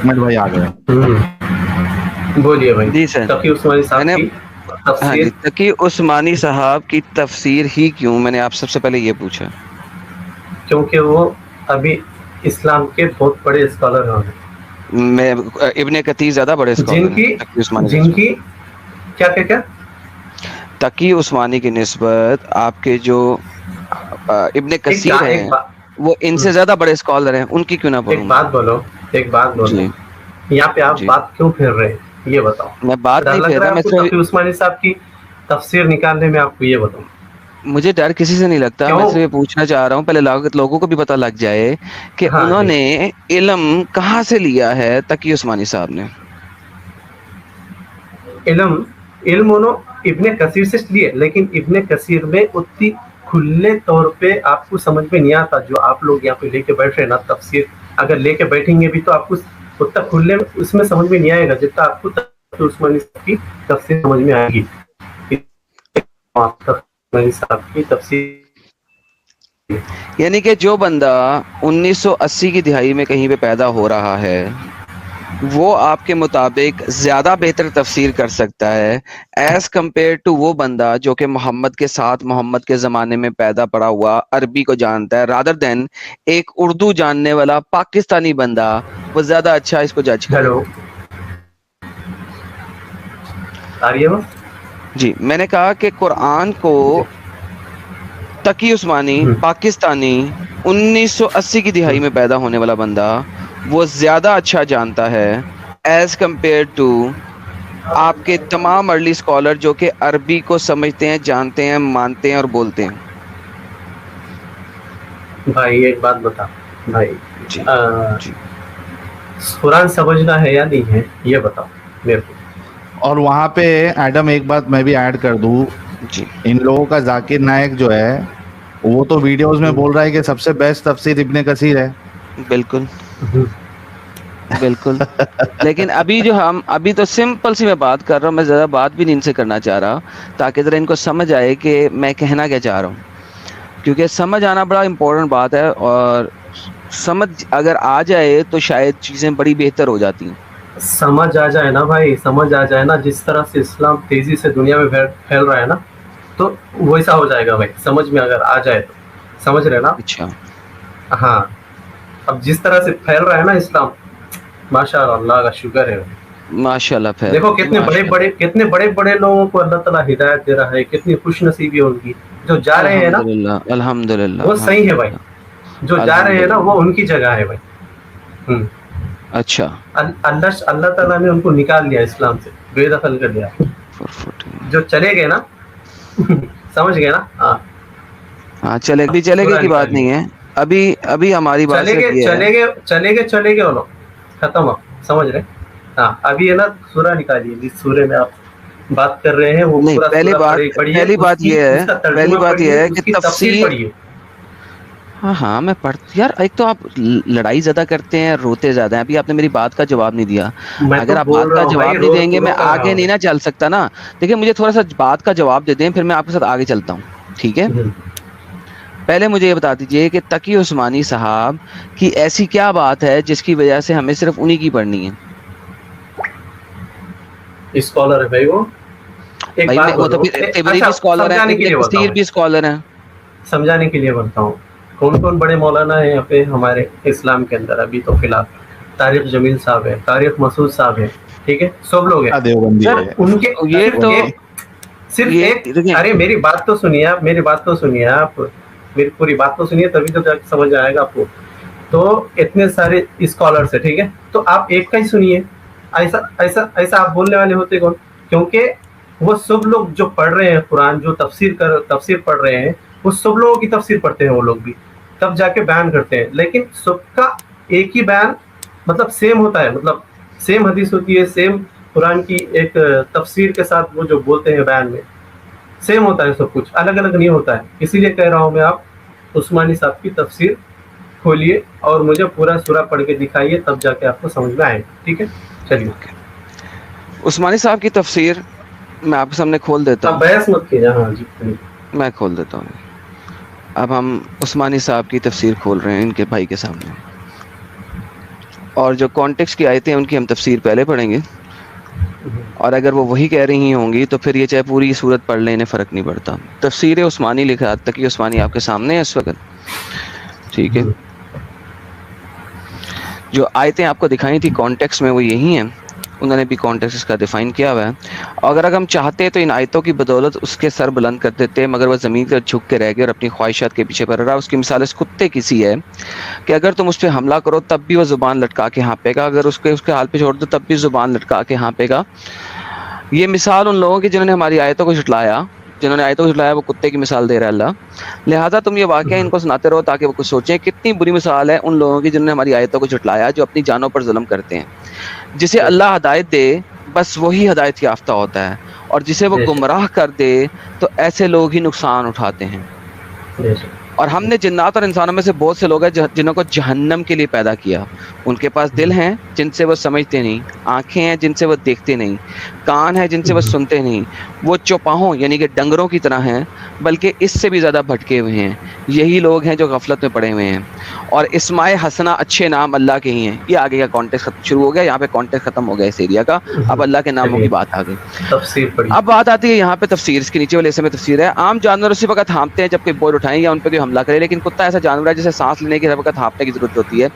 احمد بھائی آ گئے. بولیے بھائی. جی سر، تقی عثمانی میں صاحب نے کی ہاں تفسیر. جی، تقی عثمانی صاحب کی تفسیر ہی کیوں، میں نے آپ سب سے پہلے یہ پوچھا. کیونکہ وہ ابھی اسلام کے بہت بڑے اسکالر ہیں. میں ابن کثیر زیادہ بڑے اسکالر ہیں تقی عثمانی کی جن نسبت. کی کیا تقی عثمانی کی نسبت آپ کے جو ابن کثیر ایک ہیں بات وہ ان سے زیادہ بڑے اسکالر ہیں، ان کی کیوں نہ ایک پڑھوں میں. بات بولو جی یہاں پہ آپ جی، بات کیوں پھیر رہے ہیں یہ بتاؤ. میں بات ڈر نہیں لگ پھیر رہا رہا، ہے میں آپ کو صرف تقی عثمانی صاحب کی تفسیر نکالنے میں؟ آپ کو یہ بتاؤں مجھے ڈر کسی سے نہیں لگتا، میں کیوں. صرف یہ پوچھنا چاہ رہا ہوں پہلے لوگوں کو بھی پتہ لگ جائے کہ ہاں انہوں جی. نے علم کہاں سے لیا ہے. تقی عثمانی صاحب نے علم انہوں ابن کثیر سے لیے، لیکن ابن کثیر میں اتنی کھلے طور پہ آپ کو سمجھ میں نہیں آتا جو آپ لوگ یہاں پہ لے کے بیٹھ رہے ہیں نا. تفسیر اگر لے کے بیٹھیں گے بھی تو آپ کو اتنا کھلے اس میں سمجھ میں نہیں آئے گا جتنا آپ کو تقی عثمانی صاحب کی تفسیر سمجھ میں آئے گی. تقی عثمانی صاحب کی تفسیر. یعنی کہ جو بندہ 1980 کی دہائی میں کہیں پہ پیدا ہو رہا ہے وہ آپ کے مطابق زیادہ بہتر تفسیر کر سکتا ہے ایز کمپیئر ٹو وہ بندہ جو کہ محمد کے ساتھ محمد کے زمانے میں پیدا پڑا ہوا عربی کو جانتا ہے رادر دین ایک اردو جاننے والا پاکستانی بندہ وہ زیادہ اچھا اس کو جج کرے. ہیلو آ رہی ہے وہ. جی میں نے کہا کہ قرآن کو جی. تقی عثمانی ہوں. پاکستانی 1980 کی دہائی میں پیدا ہونے والا بندہ وہ زیادہ اچھا جانتا ہے ایز کمپیئر ٹو آپ کے تمام ارلی اسکالر جو کہ عربی کو سمجھتے ہیں، جانتے ہیں، مانتے ہیں اور بولتے ہیں. بھائی ایک بات بتا بھائی. جی جی قرآن سمجھنا ہے یا نہیں ہے یہ بتاؤ میرے کو. اور وہاں پہ ایڈم ایک بات میں بھی ایڈ کر دوں، جی ان لوگوں کا ذاکر نائک جو ہے وہ تو ویڈیوز میں بول رہا ہے کہ سب سے بیسٹ تفسیر ابن کثیر ہے. بالکل بالکل. لیکن ابھی تو سمپل سی میں بات کر رہا ہوں، میں زیادہ بات بھی نہیں ان سے کرنا چاہ رہا تاکہ ذرا ان کو سمجھ آئے کہ میں کہنا کیا چاہ رہا ہوں، کیونکہ سمجھ آنا بڑا امپورٹنٹ بات ہے اور سمجھ اگر آ جائے تو شاید چیزیں بڑی بہتر ہو جاتی ہیں. سمجھ آ جائے نا بھائی، سمجھ آ جائے نا. جس طرح سے اسلام تیزی سے دنیا میں پھیل رہا ہے نا تو ویسا ہو جائے گا بھائی. سمجھ میں اگر آ جائے تو سمجھ رہے نا. اچھا ہاں اب جس طرح سے پھیل رہا ہے نا اسلام، ماشاء اللہ کا شکر ہے. ماشاء اللہ پھیل دیکھو رہا جی، کتنے ماشاء اللہ. بڑے بڑے لوگوں کو اللہ تعالیٰ ہدایت دے رہا ہے. کتنی خوش نصیبی ہے ان کی جو جا رہے ہیں الحمد نا. للہ الحمد للہ وہ الحمد صحیح ہے بھائی، للہ جو جا الحمد رہے ہیں نا للہ. وہ ان کی جگہ ہے بھائی. اچھا اللہ تعالیٰ نے ان کو نکال دیا اسلام سے، بے دخل کر دیا. 440 جو چلے گئے نا سمجھ گئے نا. ہاں ہاں چلے گئے پورا کی بات نکالیے. نہیں ہے. ابھی ہماری بات چلے صرف گئے یہ ہے. چلے گئے وہ لوگ ختم ہو. سمجھ رہے. ہاں ابھی ہے نا سورہ نکالیے جس سورے میں آپ بات کر رہے ہیں وہ نہیں، پورا سورہ پڑھیے. پہلی بات یہ ہے اس کا پہلی ترجمہ بات یہ پڑھیے، ہے کہ اس کی تفسیر تفسیر. پڑھیے. ہاں میں یار ایک تو آپ لڑائی زیادہ کرتے ہیں، روتے زیادہ ہیں. ابھی آپ نے میری بات کا جواب نہیں دیا. میں تو اگر آپ بول بات رہا کا ہوں بھائی، جواب نہیں دیں گے میں روک رہا آگے ہوں. نہیں نا چل سکتا نا. دیکھیں مجھے تھوڑا سا بات کا جواب دے دیں پھر میں آپ کے ساتھ آگے چلتا ہوں، ٹھیک ہے. پہلے مجھے یہ بتا دیجئے کہ تقی عثمانی صاحب کی ایسی کیا بات ہے جس کی وجہ سے ہمیں صرف انہی کی پڑھنی ہے. اسکالر ہے بھائی وہ. ایک بھائی بات وہ تو بولو. پھر تبری بھی اچھا اسکالر ہیں، سمجھانے کے ابن لیے بولتا کثیر ہوں، بھی اسکالر ہیں. سمجھانے کے لیے بولتا ہوں. کون کون بڑے مولانا ہیں یہاں پہ ہمارے اسلام کے اندر ابھی تو فی الحال؟ طارق جمیل صاحب ہے، طارق مسعود صاحب ہے، ٹھیک ہے. سب لوگ ہیں دیوبندی سر. ہے. ان کے. یہ تو صرف یہ ایک. دیکھیں ارے میری بات تو سنیے آپ، میری پوری بات تو سنیے تبھی تو سمجھ آئے گا آپ کو. تو اتنے سارے اسکالرس ہیں، ٹھیک ہے. تو آپ ایک کا ہی سنیے. ایسا آپ بولنے والے ہوتے کون؟ کیونکہ وہ سب لوگ جو پڑھ رہے ہیں قرآن، جو تفسیر پڑھ رہے ہیں، وہ سب لوگوں کی تفسیر پڑھتے ہیں وہ لوگ بھی، تب جا کے بیان کرتے ہیں. لیکن سب کا ایک ہی بیان مطلب سیم ہوتا ہے، مطلب سیم حدیث ہوتی ہے، سیم قرآن کی ایک تفسیر کے ساتھ وہ جو بولتے ہیں بیان میں سیم ہوتا ہے. سب کچھ الگ الگ نہیں ہوتا ہے. اسی لیے کہہ رہا ہوں میں، آپ عثمانی صاحب کی تفسیر کھولیے اور مجھے پورا سورہ پڑھ کے دکھائیے، تب جا کے آپ کو سمجھ میں آئے گا. ٹھیک ہے چلیے. عثمانی صاحب کی تفسیر میں آپ کے سامنے کھول دیتا آپ ہوں. بحث مت کیجیے. ہاں جی میں کھول دیتا ہوں. اب ہم عثمانی صاحب کی تفسیر کھول رہے ہیں ان کے بھائی کے سامنے. اور جو کانٹیکسٹ کی آیتیں ہیں ان کی ہم تفسیر پہلے پڑھیں گے, اور اگر وہ وہی کہہ رہی ہوں گی تو پھر یہ چاہے پوری صورت پڑھ لیں, انہیں فرق نہیں پڑتا. تفسیر عثمانی لکھا, تقی عثمانی آپ کے سامنے ہے اس وقت, ٹھیک ہے. جو آیتیں آپ کو دکھائی تھی کانٹیکسٹ میں وہ یہی ہیں, انہوں نے بھی کانٹیکسٹ اس کا ڈیفائن کیا ہوا ہے. اگر ہم چاہتے تو ان آیتوں کی بدولت اس کے سر بلند کر دیتے, مگر وہ زمین پر جھک کے رہ گئے اور اپنی خواہشات کے پیچھے پڑ رہا. اس کی مثال اس کتے کی سی ہے کہ اگر تم اس پہ حملہ کرو تب بھی وہ زبان لٹکا کے ہانپے گا, اگر اس کے حال پہ چھوڑ دو تب بھی زبان لٹکا کے ہانپے گا. یہ مثال ان لوگوں کی جنہوں نے ہماری آیتوں کو جھٹلایا, وہ کتے کی مثال دے رہا ہے اللہ. لہٰذا تم یہ واقعہ ان کو سناتے رہو تاکہ وہ کچھ سوچیں. کتنی بری مثال ہے ان لوگوں کی جنہوں نے ہماری آیتوں کو جھٹلایا, جو اپنی جانوں پر ظلم کرتے ہیں. جسے اللہ ہدایت دے بس وہی ہدایت یافتہ ہوتا ہے, اور جسے وہ گمراہ کر دے تو ایسے لوگ ہی نقصان اٹھاتے ہیں. اور ہم نے جنات اور انسانوں میں سے بہت سے لوگ ہیں جنہوں کو جہنم کے لیے پیدا کیا. ان کے پاس دل ہیں جن سے وہ سمجھتے نہیں, آنکھیں ہیں جن سے وہ دیکھتے نہیں, کان ہیں جن سے وہ سنتے نہیں. وہ چوپاہوں یعنی کہ ڈنگروں کی طرح ہیں, بلکہ اس سے بھی زیادہ بھٹکے ہوئے ہیں. یہی لوگ ہیں جو غفلت میں پڑے ہوئے ہیں. اور اسماء حسنہ اچھے نام اللہ کے ہی ہیں. یہ آگے کا کانٹیکسٹ شروع ہو گیا, یہاں پہ کانٹیکسٹ ختم ہو گیا اس ایریا کا, اب اللہ کے ناموں کی بات آ گئی. اب بات آتی ہے یہاں پہ تفسیر, اس کے نیچے والے حصے میں تفسیر ہے. عام جانور اسی وقت ہانپتے ہیں جب کوئی بول اٹھائیں یا ان پہ کوئی حملہ کرے, لیکن کتا ایسا جانور ہے جسے سانس لینے کی ہر وقت ہانپنے کی ضرورت ہوتی ہے.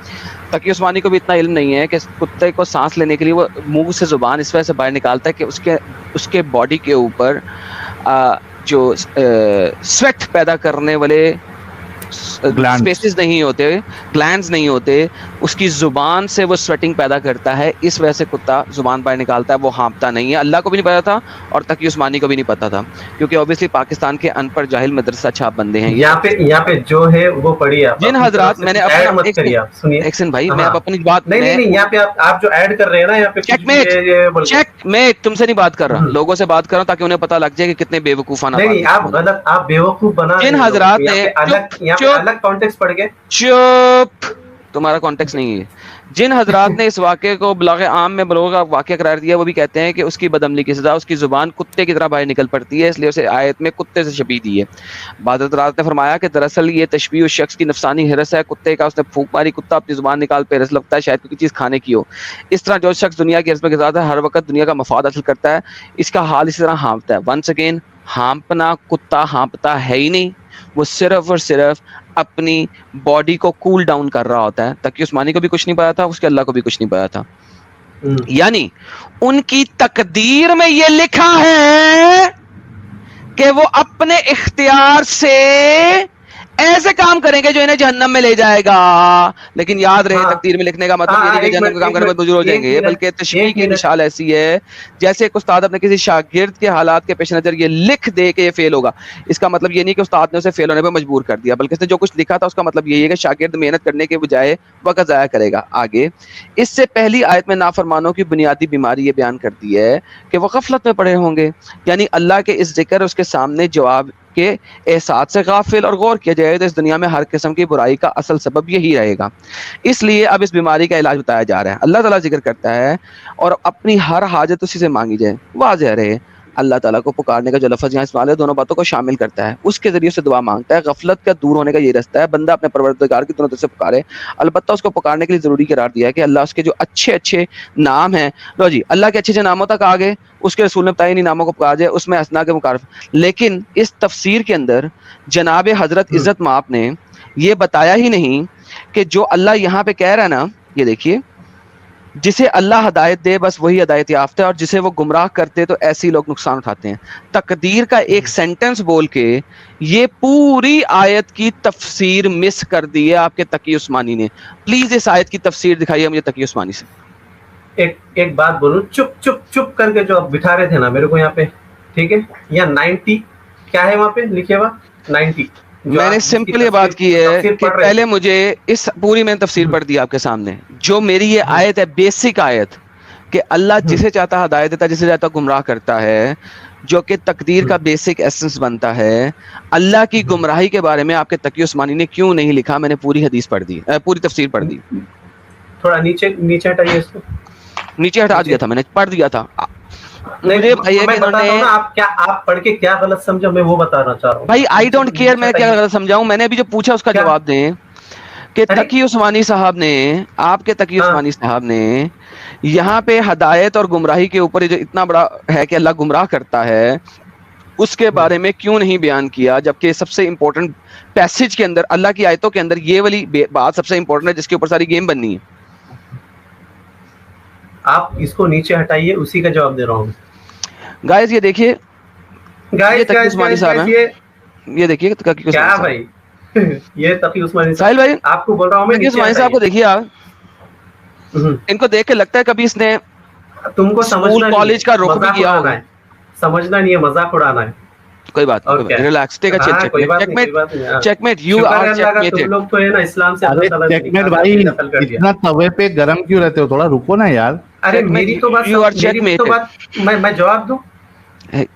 تقی عثمانی کو بھی اتنا علم نہیں ہے کہ کتے کو سانس لینے کے لیے وہ منہ سے زبان اس وجہ سے باہر نکالتا ہے کہ اس کے باڈی کے اوپر جو سویٹ پیدا کرنے والے اسپیسز نہیں ہوتے, گلینڈز نہیں ہوتے, اس کی زبان سے وہ سویٹنگ پیدا کرتا ہے, اس وجہ سے کتا زبان باہر نکالتا ہے, وہ ہانپتا نہیں ہے. اللہ کو بھی نہیں پتا تھا اور تقی عثمانی کو بھی نہیں پتا تھا, کیونکہ اوبیسلی پاکستان کے ان پڑھ جاہل مدرسہ چھاپ بندے ہیں. یہاں پہ جو ہے وہ پڑھیے آپ. جن حضرات, میں نے ایکسن بھائی میں اب اپنی بات نہیں یہاں پہ آپ جو ایڈ کر رہے ہیں نا, یہاں پہ چیک, میں تم سے نہیں بات کر رہا, لوگوں سے بات کر رہا ہوں تاکہ انہیں پتا لگ جائے کہ کتنے بے وقوفانہ. نہیں آپ غلط, آپ بیوقوف بنا رہے ہیں. جن حضرات نے الگ کانٹیکسٹ پڑھ کے, چپ, تمہارا کانٹیکس نہیں ہے. جن حضرات نے اس واقعے کو بلاغ عام میں بلوغ کا واقعہ قرار دیا, وہ بھی کہتے ہیں کہ اس کی بدعملی کی سزا اس کی زبان کتے کی طرح باہر نکل پڑتی ہے, اس لیے اسے آیت میں کتے سے شبیہ دی ہے. بعض حضرات نے فرمایا کہ دراصل یہ تشبیہ اس شخص کی نفسانی ہرس ہے کتے کا, اس نے پھونک ماری, کتا اپنی زبان نکال پہ رس لگتا ہے شاید کوئی چیز کھانے کی ہو. اس طرح جو شخص دنیا کی عظمت کے ساتھ ہر وقت دنیا کا مفاد حاصل کرتا ہے, اس کا حال اسی طرح ہانپتا ہے. ونس اگین, ہانپنا, کتا ہانپتا ہے ہی نہیں, وہ صرف اور صرف اپنی باڈی کو کول ڈاؤن کر رہا ہوتا ہے. تقی عثمانی کو بھی کچھ نہیں پتا تھا, اس کے اللہ کو بھی کچھ نہیں پتا تھا. یعنی ان کی تقدیر میں یہ لکھا ہے کہ وہ اپنے اختیار سے ایسے کام کریں گے جو انہیں جہنم میں لے جائے گا. لیکن یاد رہے تقدیر میں لکھنے کا مطلب یہ نہیں کہ جہنم کا کام کرنے میں مجبور ہو جائیں گے, بلکہ تشبیہ کی مثال ایسی ہے جیسے ایک استاد اپنے کسی شاگرد کے حالات کے پیش نظر یہ لکھ دے کہ یہ فیل ہوگا. اس کا مطلب یہ نہیں کہ استاد نے اسے فیل ہونے پہ مجبور کر دیا, بلکہ اس نے جو کچھ لکھا تھا اس کا مطلب یہی ہے کہ شاگرد محنت کرنے کے بجائے وقت ضائع کرے گا. آگے اس سے پہلی آیت میں نافرمانوں کی بنیادی بیماری یہ بیان کر دی ہے کہ وہ غفلت میں پڑے ہوں گے, یعنی اللہ کے اس ذکر اس کے سامنے جواب کے احساس سے غافل اور غور کیا جائے تو اس دنیا میں ہر قسم کی برائی کا اصل سبب یہی رہے گا. اس لیے اب اس بیماری کا علاج بتایا جا رہا ہے. اللہ تعالیٰ ذکر کرتا ہے اور اپنی ہر حاجت اسی سے مانگی جائے. واضح رہے اللہ تعالیٰ کو پکارنے کا جو لفظ یہاں استعمال ہے دونوں باتوں کو شامل کرتا ہے. اس کے ذریعے سے دعا مانگتا ہے. غفلت کا دور ہونے کا یہ رستہ ہے, بندہ اپنے پروردگار کی دونوں طرف سے پکارے. البتہ اس کو پکارنے کے لیے ضروری قرار دیا ہے کہ اللہ اس کے جو اچھے اچھے نام ہیں, لو جی اللہ کے اچھے اچھے ناموں تک آگے اس کے رسول نے بتایا نہیں ناموں کو پکار جائے, اس میں اسنا کے مقارف. لیکن اس تفسیر کے اندر جناب حضرت عزت مآب نے یہ بتایا ہی نہیں کہ جو اللہ یہاں پہ کہہ رہا ہے نا, یہ دیکھیے, جسے اللہ ہدایت دے بس وہی ہدایت یافتہ ہے, اور جسے وہ گمراہ کرتے تو ایسے لوگ نقصان اٹھاتے ہیں. تقدیر کا ایک سینٹنس بول کے یہ پوری آیت کی تفسیر مس کر دی ہے آپ کے تقی عثمانی نے. پلیز اس آیت کی تفسیر دکھائیے مجھے تقی عثمانی سے. ایک بات بولوں, چپ چپ چپ کر کے جو آپ بٹھا رہے تھے نا میرے کو یہاں پہ, ٹھیک ہے, یا 90 کیا ہے وہاں پہ لکھے ہوا 90. میں نے سمپل یہ بات کی ہے کہ پہلے مجھے اس پوری میں تفسیر پڑھ دی آپ کے سامنے. جو میری یہ آیت ہے بیسک آیت کہ اللہ جسے چاہتا ہدایت دیتا, جسے چاہتا گمراہ کرتا ہے, جو کہ تقدیر کا بیسک ایسنس بنتا ہے. اللہ کی گمراہی کے بارے میں آپ کے تقی عثمانی نے کیوں نہیں لکھا؟ میں نے پوری حدیث پڑھ دی, پوری تفسیر پڑھ دی. تھوڑا نیچے ہٹائیے اس کو, نیچے ہٹا دیا تھا, میں نے پڑھ دیا تھا. مجھے آپ پڑھ کے کیا غلط سمجھا میں وہ بتانا چاہ رہا ہوں. بھائی آئی ڈونٹ کیئر میں کیا غلط سمجھاؤں, میں نے ابھی جو پوچھا اس کا جواب دیں کہ अरे तकी उस्मानी साहब ने, आपके तकी हाँ उस्मानी साहब ने यहाँ पे हदायत और गुमराही के ऊपर ये जो इतना बड़ा है कि अल्लाह गुमराह करता है, उसके बारे में क्यों नहीं बयान किया, जबकि सबसे इंपॉर्टेंट पैसेज के अंदर, अल्लाह की आयतों के अंदर ये वाली बात सबसे इंपॉर्टेंट है जिसके ऊपर सारी गेम बननी है। आप इसको नीचे हटाइए, उसी का जवाब दे रहा हूँ। गाइस ये देखिए, ये गाइस तकी गाइस उस्मानी गाइस साहब गाइस हैं, ये देखिए तकी उस्मानी क्या साहब। भाई ये तकी उस्मानी साहिल भाई, आपको बोल रहा हूँ मैं, तकी नीचे उस्मानी साहब को हटाइए। देखिए आप, इनको देख के लगता है कभी इसने तुमको स्कूल समझना नहीं कॉलेज है, का रुख भी मजाक किया उड़ाना होगा। है, समझना नहीं है, मजाक उड़ाना है। कोई बात और नहीं, क्या है? रिलैक्स, टेक अ चिल, हाँ कोई बात नहीं, कोई चेकमेट, बात नहीं। हाँ। चेकमेट, यू शुक्र आर है अल्लाह का, तुम चेकमेटेड। लोग तो है ना इस्लाम से अरे अल्लाह ताला ने चेकमेट निकाल भाई, करके दखल कर दिया। इतना तवे पे गरम क्यों रहते हो, थोड़ा रुको ना यार। अरे Checkmate, मेरी तो बात you are मेरी भी तो checkmated. बात मैं जवाब दूं।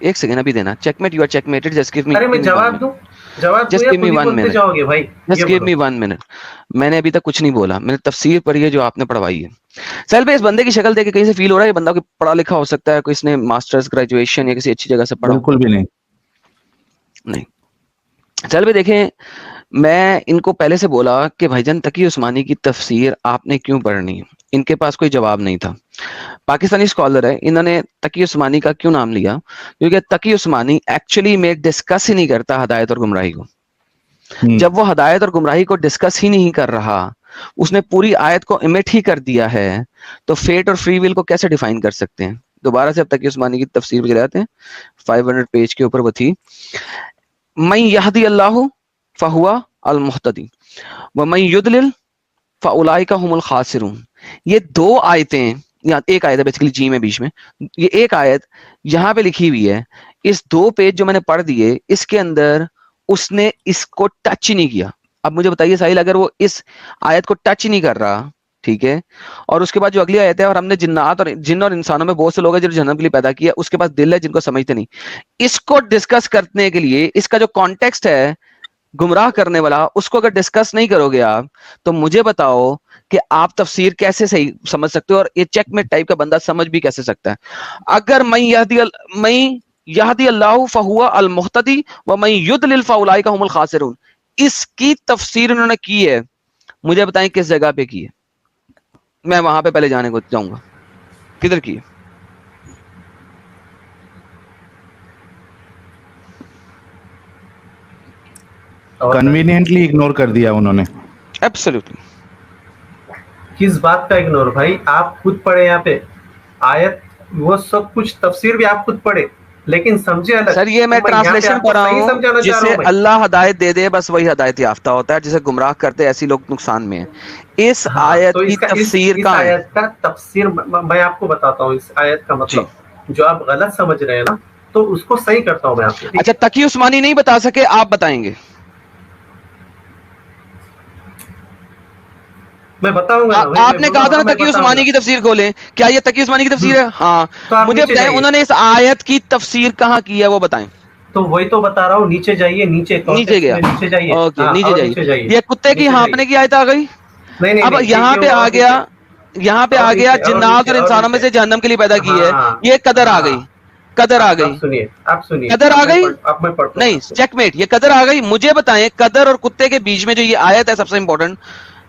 एक सेकंड अभी देना, checkmate, you are checkmated, just give me, अरे मैं जवाब दूं Just या give me खुद ही 1 बोलते minute. जाओगे भाई? जस्ट ये गिव बोलो। मी 1 मिनट। मैंने अभी तक कुछ नहीं बोला, मैंने तफसीर पढ़ी है जो आपने पढ़वाई है। साहिल भाई, इस बंदे की शक्ल देख के कहीं से फील हो रहा है ये बंदा कोई पढ़ा लिखा हो सकता है, कोई इसने मास्टर्स, ग्रेजुएशन या किसी अच्छी जगह से पढ़ा हो? बिल्कुल भी नहीं। नहीं। साहिल भाई देखें, मैं इनको पहले से बोला कि भाईजान तकी उस्मानी की तफसीर आपने क्यों पढ़नी है, इनके पास कोई जवाब नहीं था। पाकिस्तानी स्कॉलर है, इन्होंने तकी उस्मानी का क्यों नाम लिया, क्योंकि तकी उस्मानी एक्चुअली में डिस्कस ही नहीं करता हदायत और गुमराही को। जब वो हदायत और गुमराही को डिस्कस ही नहीं कर रहा, उसने पूरी आयत को इमिट ही कर दिया है, तो फेट और फ्री विल को कैसे डिफाइन कर सकते हैं? दोबारा से अब तकी उस्मानी की तफसीर पे चले जाते हैं। 500 पेज के ऊपर वो थी, मैं यहदी अल्लाह फहुआ अल मुहतदी व मैं युदलिल फउलाइका हुमुल खासिरून। ये दो आयतें, या एक आयत है बेसिकली जी में बीच में, ये एक आयत यहाँ पे लिखी हुई है। इस 2 पेज जो मैंने पढ़ दिए, इसके अंदर उसने इसको टच ही नहीं किया। अब मुझे बताइए साहिल, अगर वो इस आयत को टच ही नहीं कर रहा, ठीक है, और उसके बाद जो अगली आयत है, और हमने जिन्नात और जिन और इंसानों में बहुत से लोग हैं जो जन्नत के लिए पैदा किया, उसके पास दिल है जिनको समझते नहीं, इसको डिस्कस करने के लिए इसका जो कॉन्टेक्स्ट है गुमराह करने वाला, उसको अगर डिस्कस नहीं करोगे आप, तो मुझे बताओ कि आप तफसीर कैसे सही समझ सकते हो, और ये चेकमेट टाइप का बंदा समझ भी कैसे सकता है? अगर मैं यहदी अल्लाह फहुआ अल मुहतदी व मैं युदलिल फउलाइका हुमुल खासिरून, इसकी तफसीर उन्होंने की है, मुझे बताएं किस जगह पे की है? मैं वहां पे पहले जाने को चाहूंगा, किधर की है? कन्वीनियंटली इग्नोर कर दिया उन्होंने। एब्सोल्युटली। किस बात का इग्नोर भाई? आप खुद पढ़े यहाँ पे आयत, वो सब कुछ तफसीर भी आप खुद पढ़े, लेकिन समझे अलग। सर ये मैं तो यहाँ पे ट्रांसलेशन आपको पढ़ रहा सही हूँ, समझाना चाह रहा जिसे हूँ भाई। अल्लाह हदायत दे दे बस वही हदायत याफ्ता होता है, जिसे गुमराह करते ऐसी लोग नुकसान में है। इस हाँ, आयत तो की इसका तफसीर इस कहाँ है? आयत का तफसीर मैं आपको बताता हूँ। इस आयत का मतलब जो आप गलत समझ रहे हैं ना, तो उसको सही करता हूँ मैं आपको, ठीक अच्छा, है? तकी उस्मानी नहीं बता सके, आप बताएंगे? मैं बताऊंगा ना भाई, आपने मैं कहा था ना मैं तकी बताऊंगा। उस्मानी की तफसीर खोलें, क्या ये तकी उस्मानी की तफसीर है? हाँ, तो आप मुझे नीचे बताएं जाइए। उन्होंने इस आयत की तफसीर कहाँ की है, वो बताएं। तो वही तो बता रहा हूँ, नीचे जाइए, नीचे नीचे गया, नीचे जाइए। ओके, हाँ, नीचे और नीचे जाइए। जाइए, ये कुत्ते की नीचे हाँफने जाइए। की आयत आ गई। नहीं नहीं अब नहीं, यहाँ पे आ और गया, नीचे, यहाँ पे और आ गया नीचे, और जिन्नात नीचे, और और इंसानों में नीचे। से जहन्नम के लिए पैदा की है, हाँ, ये कदर आ हाँ। गई, कदर आ आप गई, सुनिए, आप सुनिए, कदर आ गई। अब मैं पढ़ता हूँ नहीं, आपको। चेकमेट, ये कदर आ गई। मुझे बताएं, कदर और कुत्ते के बीच में जो ये आयत है सबसे इंपॉर्टेंट,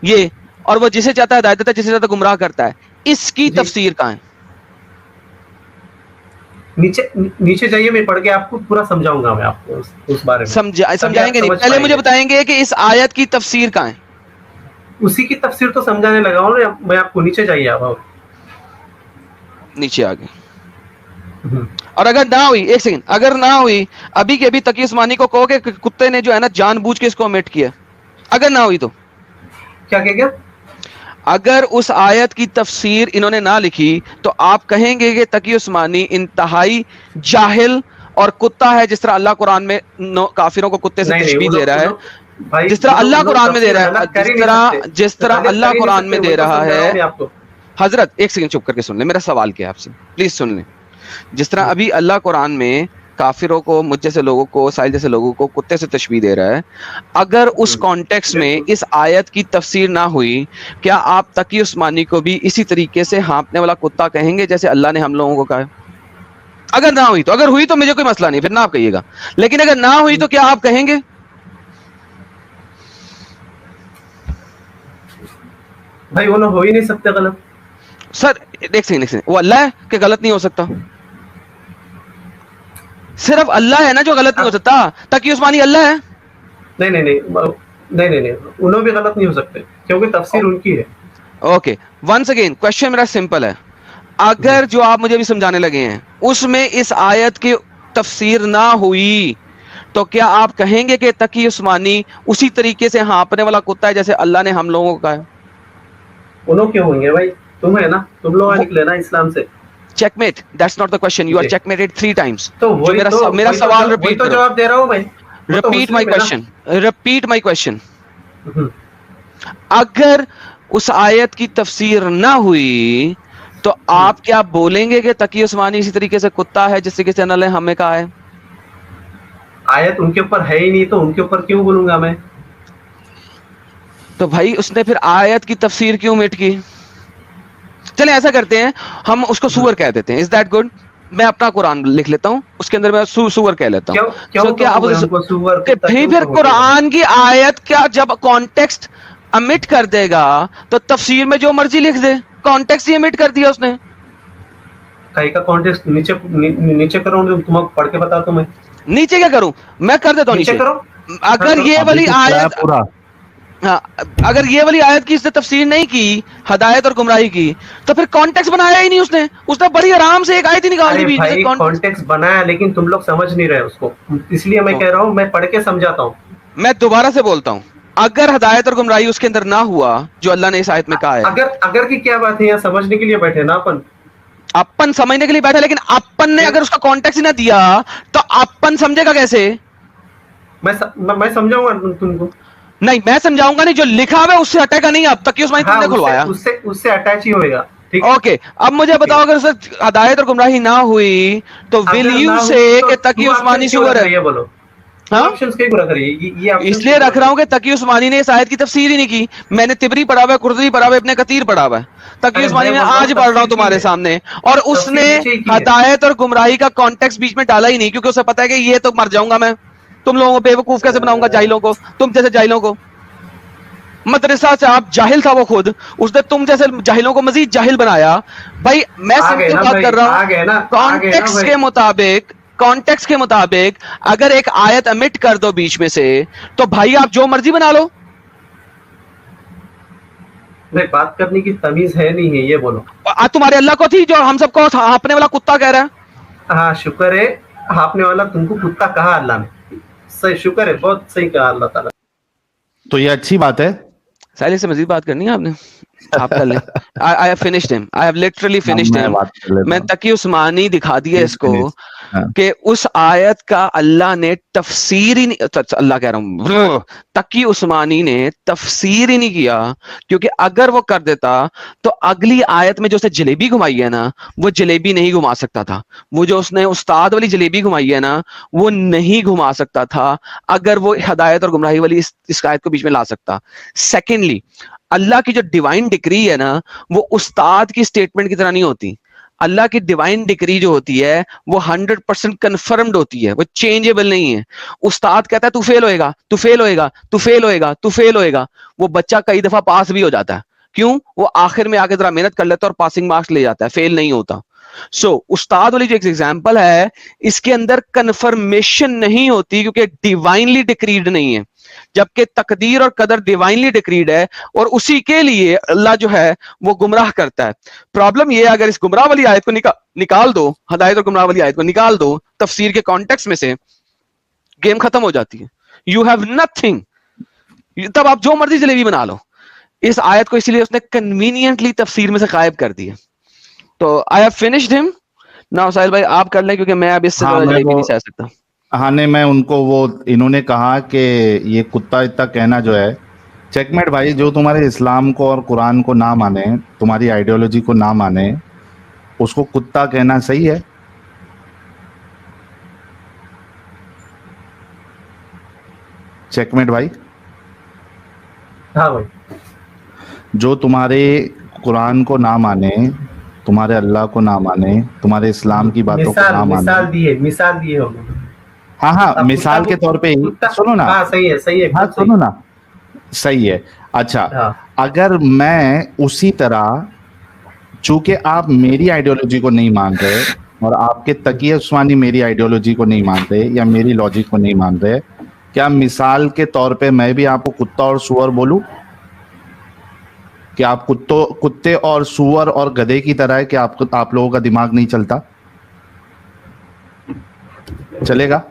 ये, और वो जिसे चाहता है हिदायत देता है, जिसे चाहता है गुमराह करता है, इसकी जी, तफसीर कहाँ है? नीचे नीचे जाइए, मैं पढ़ के आपको पूरा समझाऊंगा मैं आपको उस बारे में। तभी आप समझाएंगे नहीं, समझ पहले मुझे पाएंगे। बताएंगे कि इस आयत की तफसीर कहाँ है? उसी की तफसीर तो समझाने लगा हूँ ना मैं आपको। नीचे जाइए आप। नीचे आ गए। और अगर ना हुई, एक सेकंड, अगर ना हुई, अभी के अभी तकी उस्मानी को कहो कि कुत्ते ने जो है ना जानबूझ के इसको ओमिट किया, अगर ना हुई तो क्या? अगर उस आयत की तफसीर इन्होंने ना लिखी, तो आप कहेंगे कि तकी उस्मानी इंतहाई जाहिल और कुत्ता है, जिस तरह अल्लाह कुरान में काफिरों को कुत्ते से तशबीह दे रहा है, जिस तरह अल्लाह कुरान में दे रहा है, जिस तरह अल्लाह कुरान में दे रहा है। हजरत एक सेकंड चुप करके सुन ले, मेरा सवाल क्या है आपसे, प्लीज सुन ले। जिस तरह अभी अल्लाह कुरान में काफिरों को, मुझ जैसे लोगों को, साहिल जैसे लोगों को कुत्ते से तशबीह दे रहा है, अगर उस कॉन्टेक्स्ट में इस आयत की तफसीर ना हुई, क्या आप तकी उस्मानी को भी इसी तरीके से हाँफने वाला कुत्ता कहेंगे जैसे अल्लाह ने हम लोगों को कहा? अगर ना हुई तो, अगर हुई तो मुझे कोई मसला नहीं, फिर ना आप कहिएगा, लेकिन अगर ना हुई तो क्या आप कहेंगे? भाई वो लोग हो ही नहीं सकते गलत। सर एक सेकंड, वो अल्लाह है कि गलत नहीं हो सकता? सिर्फ अल्लाह है ना जो गलत नहीं हो सकता? तकी उस्मानी अल्लाह है? नहीं नहीं नहीं नहीं नहीं नहीं, उन्होंने भी गलत नहीं हो सकते क्योंकि तफसीर उनकी है। ओके, वंस अगेन क्वेश्चन मेरा सिंपल है, अगर जो आप मुझे अभी समझाने लगे हैं उसमें इस आयत की तफसीर ना हुई तो क्या आप कहेंगे कि तकी उस्मानी उसी तरीके से हाँपने वाला कुत्ता है जैसे अल्लाह ने हम लोगों को कहा है? उन्होंने क्यों होंगे भाई, तुम है ना, तुम लोग निकले ना इस्लाम से। Checkmate, that's not the question, you are जी। Checkmated 3 times. तो वही मेरा तो मेरा वही तो सवाल वही रिपीट तो करो, जवाब दे रहा हूँ भाई। वो तो रिपीट माय मुस्लिम है ना। Question, repeat my question. Hmm, अगर उस आयत की तफसीर ना हुई तो आप क्या बोलेंगे कि तकी उस्मानी इसी तरीके से कुत्ता है जिस तरीके से अल्लाह ने हमें कहा है? आयत उनके ऊपर है ही नहीं तो उनके ऊपर क्यों बोलूंगा मैं। तो भाई उसने फिर आयत की तफसीर क्यों मिट की? चले ऐसा करते हैं, हम उसको सूअर कह देते हैं, इज दैट गुड? मैं अपना कुरान लिख लेता हूँ, उसके अंदर मैं सूअर कह लेता क्यों हूँ। क्यों So, क्या आप कहोगे हमको सुअर कि कुत्ता भाई क्यों फिर कहोगे? कुरान की आयत क्या जब कॉन्टेक्स्ट अमिट कर देगा तो तफसीर में जो मर्जी लिख दे, कॉन्टेक्स्ट ही अमिट कर दिया उसने। कहीं का कॉन्टेक्स्ट नीचे करो, तुम्हें पढ़ के बताता हूं मैं। नीचे क्या करूं? मैं कर देता हूँ नीचे नीचे। करो। अगर हाँ, ये अभी वाली तो क्या है आयत, पूरा, हाँ, अगर ये वाली आयत की इसने तफसीर नहीं की, हदायत और गुमराही की, तो फिर कॉन्टेक्स्ट बनाया ही नहीं उसने। उसने बड़ी आराम से एक आयत ही निकाल दी अरे बीच में से भाई कॉन्टेक्स्ट। कॉन्टेक्स्ट बनाया लेकिन तुम लोग समझ नहीं रहे उसको, इसलिए मैं कह रहा हूँ, मैं पढ़ के समझाता हूँ। मैं दोबारा से बोलता हूं, अगर हदायत और गुमराही उसके अंदर ना हुआ जो अल्लाह ने इस आयत में कहा है, अगर की क्या बात है, यहाँ समझने के लिए बैठे ना अपन। अपन समझने के लिए बैठा, लेकिन अपन ने अगर उसका कॉन्टेक्स्ट ही ना दिया तो अपन समझेगा कैसे? मैं समझाऊंगा तुमको। नहीं, मैं समझाऊंगा नहीं, जो लिखा हुआ है उससे हटेगा नहीं। अब तक की उस्मानी हाँ, तुमने खुलवाया। उससे अटैच ही होएगा। ठीक, ओके, अब मुझे बताओ, अगर उसे हदायत और गुमराही ना हुई तो विल अगर यू ना से हुई तो कि तकी टू उस्मानी ऑप्शन क्यों सुअर रख है? रही है, बोलो। टू हाँ, ऑप्शंस क्यों रख रही है, ये ऑप्शन इसलिए रख रहा हूं कि तकी उस्मानी ने इस आयत की तफसीर ही नहीं की। मैंने तिबरी पढ़ा हुआ है, कुर्तुबी पढ़ा हुआ है, इब्ने कतीर पढ़ा हुआ है। तकी अरे उस्मानी मैं में बोल रहा आज हूँ पढ़ रहा हूं तफसीर की तुम्हारे है, सामने, और उसने तफसीर नीचे ही की है। हदायत और गुमराही का कॉन्टेक्स्ट बीच में डाला ही नहीं, क्योंकि उसे पता है कि ये तो मर जाऊंगा मैं। तुम लोगों को बेवकूफ कैसे बनाऊंगा, जाहिलों को, तुम जैसे जाहिलों को। मदरसा से आप जाहिल था वो खुद, उसने तुम जैसे जाहिलों को मजीद जाहिल बनाया। भाई मैं आ गए सिंपल ना बात भाई, कर रहा आ हूं, गए ना, आ गए ना कॉन्टेक्स्ट भाई। के मुताबिक, कॉन्टेक्स्ट के मुताबिक अगर एक आयत अमिट कर दो बीच में से तो भाई आप जो मर्जी बना लो। भाई बात करने की तमीज है नहीं है, ये बोलो। तुम्हारे अल्लाह को थी जो हम सबको हाँपने वाला कुत्ता कह रहा है? हाँ शुक्र है, आपने वाला तुमको कुत्ता कहा अल्लाह ने, सही, शुक्र है, बहुत सही कहा अल्लाह ताला। तो ये अच्छी बात है। साहिल से मजीद बात करनी है आपने? आप कर लें। I have finished him. I have literally finished मैं him. बात कर लेता मैं हूँ। तकी उस्मानी दिखा दिया Please इसको finish. हाँ। कि उस आयत का अल्लाह ने तफसीर ही नहीं, अल्लाह कह रहा हूं, तकी उस्मानी ने तफसीर ही नहीं किया। क्योंकि अगर वो कर देता तो अगली आयत में जो उसने जलेबी घुमाई है ना, वो जलेबी नहीं घुमा सकता था। वो जो उसने उस्ताद वाली जलेबी घुमाई है ना, वो नहीं घुमा सकता था अगर वो हदायत और गुमराही वाली इस आयत को बीच में ला सकता। सेकेंडली, अल्लाह की जो डिवाइन डिक्री है ना, वो उस्ताद की स्टेटमेंट की तरह नहीं होती। अल्लाह की डिवाइन डिक्री जो होती है वो 100% कंफर्म्ड होती है, वो चेंजेबल नहीं है। उस्ताद कहता है तू फेल होएगा, तू फेल होएगा, तू फेल होएगा, तू फेल होएगा, वो बच्चा कई दफा पास भी हो जाता है। क्यों? वो आखिर में आके जरा मेहनत कर लेता है और पासिंग मार्क्स ले जाता है, फेल नहीं होता। उस्ताद वाली जो एग्जाम्पल है, इसके अंदर कंफर्मेशन नहीं होती क्योंकि डिवाइनली डिक्रीड नहीं है, जबकि तकदीर और कदर डिवाइनली डिक्रीड है, और उसी के लिए अल्लाह जो है वो गुमराह करता है। प्रॉब्लम ये है, अगर इस गुमराह वाली आयत को निकाल दो, हदायत और गुमराह वाली आयत को निकाल दो तफसीर के कॉन्टेक्स्ट में से, गेम खत्म हो जाती है। यू हैव नथिंग, तब आप जो मर्जी जलेबी बना लो। इस आयत को इसीलिए उसने कन्वीनियंटली तफसीर में से गायब कर दिया। तो I have finished him now. Sahil भाई आप कर लें, क्योंकि मैं अब इससे हाँ, जलेबी नहीं सह सकता। हाँ नहीं, मैं उनको वो इन्होंने कहा कि ये कुत्ता इतना कहना जो है, चेकमेट भाई, जो तुम्हारे इस्लाम को और कुरान को ना माने, तुम्हारी आइडियोलॉजी को ना माने, उसको कुत्ता कहना सही है? चेकमेट भाई, हाँ भाई, जो तुम्हारे कुरान को ना माने, तुम्हारे अल्लाह को ना माने, तुम्हारे इस्लाम की बातों को ना मिसाल माने, मिसाल दी है उन्होंने। हाँ हाँ, अब मिसाल के तौर पे ही कुत्ता- सुनो ना, हाँ सही है, सही है, हाँ एकदम सही। सुनो ना, सही है। अच्छा, हाँ। अगर मैं उसी तरह, चूंकि आप मेरी आइडियोलॉजी को नहीं मान रहे और आपके तकीय उस्मानी मेरी आइडियोलॉजी को नहीं मान रहे या मेरी लॉजिक को नहीं मान रहे, क्या मिसाल के तौर पे मैं भी आपको कुत्ता और सुअर बोलूं कि आप कुत्ते और सुअर और गधे की तरह है कि आप लोगों का दिमाग नहीं चलता? चलेगा?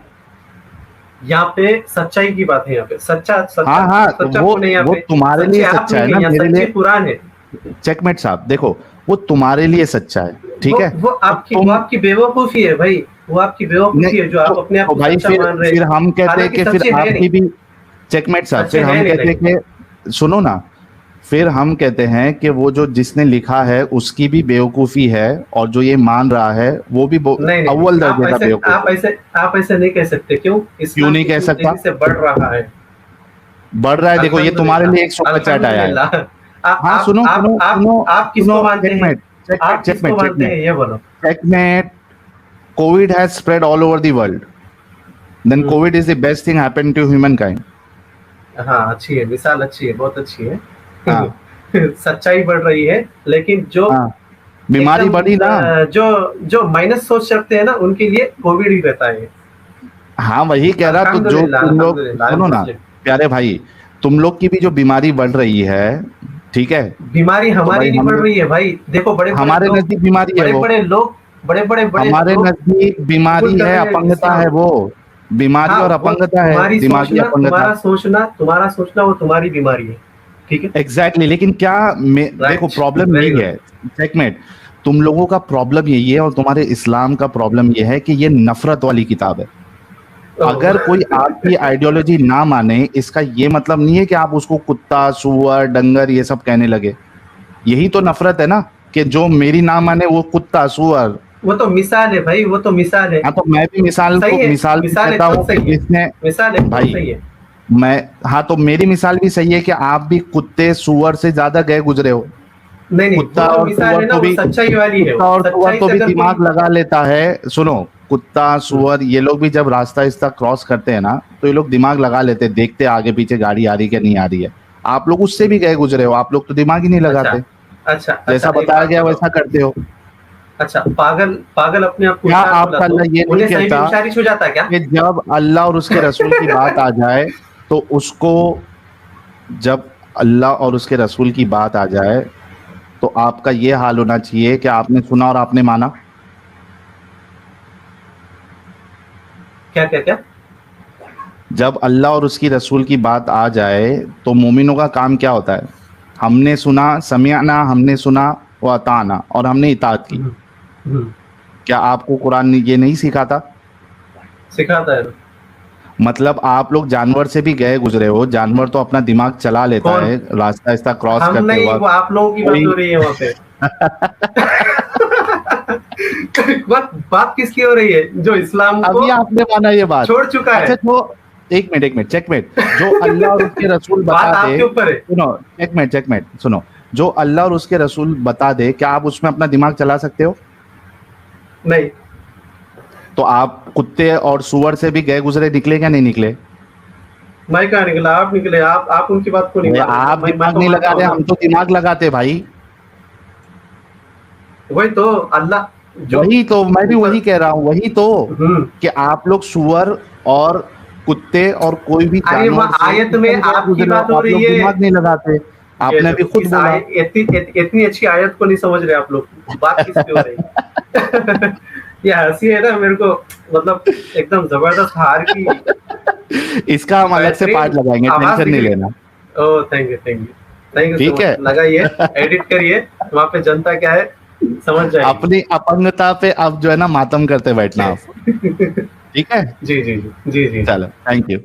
यहाँ पे सच्चाई की बात है, यहाँ पे सच्चा हाँ, सच्चा वो कौन है यहाँ पे? तुम्हारे लिए सच्चे आप सच्चा है नहीं ना, यहाँ मेरे सच्चे लिए कुरान है। चेकमेट साहब देखो, वो तुम्हारे लिए सच्चा है, ठीक है? वो आपकी बेवकूफी है भाई, वो आपकी बेवकूफी है जो आप अपने आप तो को भाई सच्चा मान रहे फिर हैं। हम कहते हैं हालांकि कि सच्चे फिर है आपकी नहीं। भी, चेकमेट साहब, सच्चे फिर है हम नहीं, कहते हैं कि सुनो ना, फिर हम कहते हैं कि वो जो जिसने लिखा है उसकी भी बेवकूफी है और जो ये मान रहा है वो भी नहीं अव्वल दर्जे का बेवकूफ है। आप ऐसे नहीं कह सकते। क्यों? क्यों नहीं कह सकता? तेजी से बढ़ रहा है, बढ़ रहा है। देखो ये तुम्हारे लिए एक सुपर चैट आया है। हाँ सुनो सुनो सुनो, आप किसको मानते हैं? आप किसको चेकमेट मानते हैं ये बोलो। Checkmate, COVID has spread all over the world. Then COVID is the best thing happened to humankind. हाँ अच्छी है, मिसाल अच्छी है, बहुत अच्छी है। हाँ। सच्चाई बढ़ रही है, लेकिन जो हाँ, बीमारी एकदम, बढ़ी ना। जो माइनस सोच रखते हैं ना, उनके लिए कोविड ही रहता है। हाँ वही कह रहा, तो जो तुम लोग सुनो ना प्यारे भाई, तुम लोग की भी जो बीमारी बढ़ रही है, ठीक है? बीमारी हमारी नहीं बढ़ रही है भाई। देखो बड़े हमारे नजदीक बीमारी है वो, बड़े लोग बड़े हमारे नजदीक बीमारी है, अपंगता है वो, बीमारी और अपंगता है, दिमागी अपंगता। तुम्हारा सोचना वो तुम्हारी बीमारी है, ठीक है? एग्जैक्टली। लेकिन क्या देखो प्रॉब्लम यही है चेकमेट, तुम लोगों का प्रॉब्लम यही है और तुम्हारे इस्लाम का प्रॉब्लम ये है कि ये नफरत वाली किताब है। अगर कोई आपकी आइडियोलॉजी ना माने, इसका ये मतलब नहीं है कि आप उसको कुत्ता, सुअर, डंगर ये सब कहने लगे। यही तो नफरत है ना, कि जो मेरी ना माने वो कुत्ता, सुअर। वो तो मिसाल है भाई, वो तो मिसाल है। हाँ तो मैं भी मिसाल कहता हूँ जिसने भाई सही है। मैं, हाँ तो मेरी मिसाल भी सही है कि आप भी कुत्ते सुअर से ज्यादा गए गुजरे हो। नहीं कुत्ता वो तो और मिसाल है ना, सुअर वो सच्चाई वाली है। कुत्ता और सुअर तो भी दिमाग लगा लेता है। सुनो, कुत्ता, सुअर ये लोग भी जब रास्ता इस तक क्रॉस करते हैं ना, तो ये लोग दिमाग लगा लेते हैं, देखते आगे पीछे गाड़ी आ रही है नहीं आ रही है। आप लोग उससे भी गए गुजरे हो, आप लोग तो दिमाग ही नहीं लगाते। अच्छा जैसा बताया गया वैसा करते हो। अच्छा, पागल अपने आप को क्या आपका अल्लाह ये नहीं कहता हो जाता है क्या? कि जब अल्लाह और उसके रसूल की बात आ जाए तो उसको, जब अल्लाह और उसके रसूल की बात आ जाए तो आपका ये हाल होना चाहिए कि आपने सुना और आपने माना। क्या? जब अल्लाह और उसकी रसूल की बात आ जाए तो मोमिनों का काम क्या होता है? हमने सुना, समिअना, हमने सुना व अताना, और हमने इताअत की। क्या आपको कुरान ने ये नहीं सिखाता? सिखाता है। मतलब आप लोग जानवर से भी गए गुजरे हो, जानवर तो अपना दिमाग चला लेता है रास्ता ऐसा क्रॉस करते नहीं, वो आप लोगों की बात हो रही है वहाँ पे। बात किसकी हो रही है? जो इस्लाम को अभी आपने माना ये बात छोड़ चुका है। अच्छा तो एक मिनट चेकमेट, जो अल्लाह और उसके रसूल बता दे, सुनो चेकमेट सुनो, जो अल्लाह और उसके रसूल बता दे, क्या आप उसमें अपना दिमाग चला सकते हो? नहीं। तो आप कुत्ते और सुअर से भी गए गुजरे निकले क्या नहीं निकले? मैं कहाँ निकला? आप निकले। आप उनकी बात को नहीं, आप दिमाग नहीं लगा रहे, हम तो दिमाग लगाते भाई। वही तो अल्लाह, वही तो मैं भी वही कह रहा हूँ, वही तो कि आप लोग सुअर और कुत्ते और कोई भी जानवर आयत में आपकी बात हो रही है, दिमाग नहीं लगाते। आपने भी खुद बोला। इतनी अच्छी आयत को नहीं समझ रहे आप लोग। बात किसकी हो रही है? ये हंसी है ना मेरे को, मतलब एकदम जबरदस्त हार की। इसका हम अलग से पार्ट लगाएंगे, टेंशन नहीं लेना। ओह थैंक यू ठीक है, लगाइए, एडिट करिए, वहाँ पे जनता क्या है समझ जाए। अपनी अपंगता पे अब जो है ना मातम करते बैठना आप। ठीक है जी। चलो, थैंक यू।